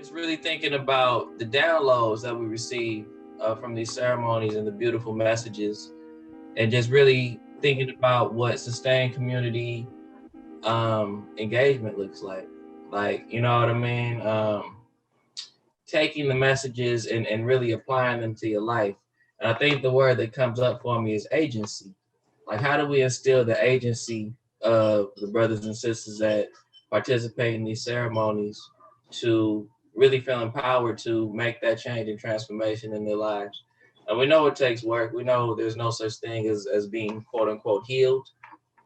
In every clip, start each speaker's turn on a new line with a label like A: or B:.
A: just really thinking about the downloads that we receive from these ceremonies and the beautiful messages, and just really thinking about what sustained community engagement looks like. Like, you know what I mean? Taking the messages and really applying them to your life. And I think the word that comes up for me is agency. Like, how do we instill the agency of the brothers and sisters that participate in these ceremonies to really feel empowered to make that change and transformation in their lives? And we know it takes work. We know there's no such thing as being quote unquote healed.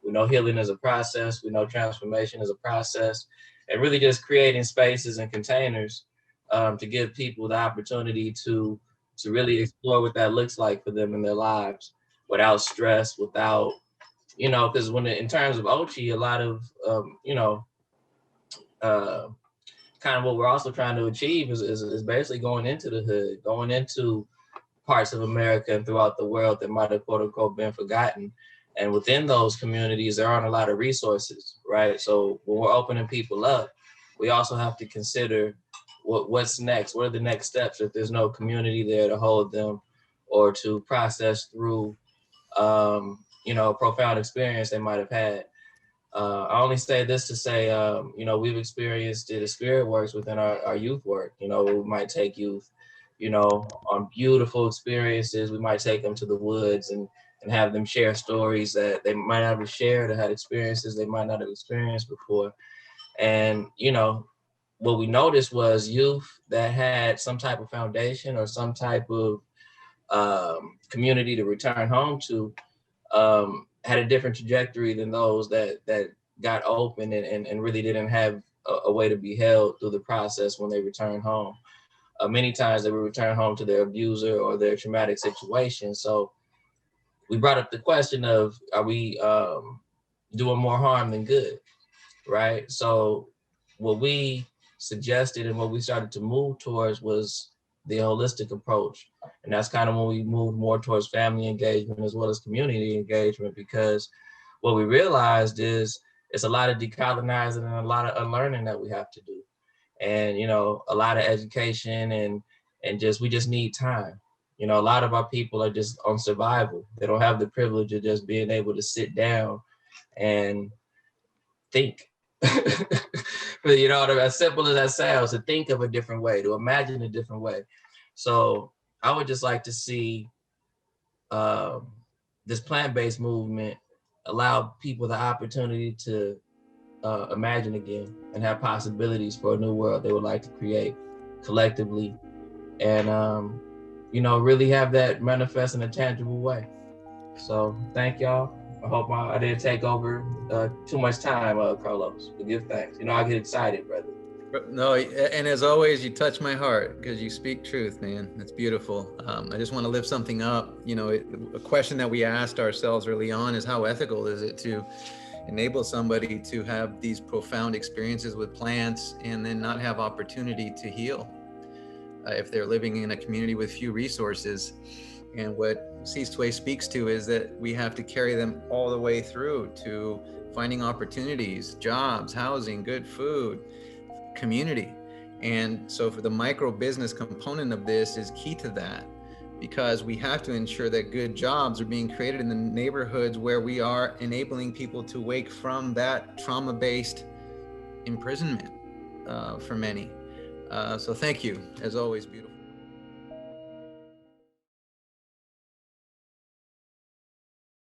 A: We know healing is a process. We know transformation is a process, and really just creating spaces and containers to give people the opportunity to really explore what that looks like for them in their lives without stress, without, you know, because in terms of Ochi, a lot of, uh, kind of what we're also trying to achieve is basically going into the hood, going into parts of America and throughout the world that might have quote unquote been forgotten. And within those communities, there aren't a lot of resources, right? So when we're opening people up, we also have to consider what's next. What are the next steps if there's no community there to hold them or to process through, a profound experience they might have had. I only say this to say, we've experienced it as Spirit works within our youth work. You know, we might take youth, on beautiful experiences. We might take them to the woods and have them share stories that they might not have shared or had experiences they might not have experienced before. And, what we noticed was youth that had some type of foundation or some type of community to return home to had a different trajectory than those that got open and really didn't have a way to be held through the process when they returned home. Many times they would return home to their abuser or their traumatic situation. So we brought up the question of, are we doing more harm than good, right? So what we suggested and what we started to move towards was the holistic approach. And that's kind of when we moved more towards family engagement as well as community engagement, because what we realized is it's a lot of decolonizing and a lot of unlearning that we have to do. And, a lot of education and we just need time. A lot of our people are just on survival. They don't have the privilege of just being able to sit down and think. But as simple as that sounds, to think of a different way, to imagine a different way. So I would just like to see this plant-based movement allow people the opportunity to imagine again and have possibilities for a new world they would like to create collectively, and really have that manifest in a tangible way. So thank y'all. I hope I didn't take over too much time, Carlos. But give thanks. I get excited, brother.
B: No, and as always, you touch my heart because you speak truth, man. It's beautiful. I just want to lift something up. A question that we asked ourselves early on is, how ethical is it to enable somebody to have these profound experiences with plants and then not have opportunity to heal if they're living in a community with few resources? And what Sizwe speaks to is that we have to carry them all the way through to finding opportunities, jobs, housing, good food, community. And so for the micro business component of this is key to that, because we have to ensure that good jobs are being created in the neighborhoods where we are enabling people to wake from that trauma-based imprisonment for many. So thank you, as always, beautiful.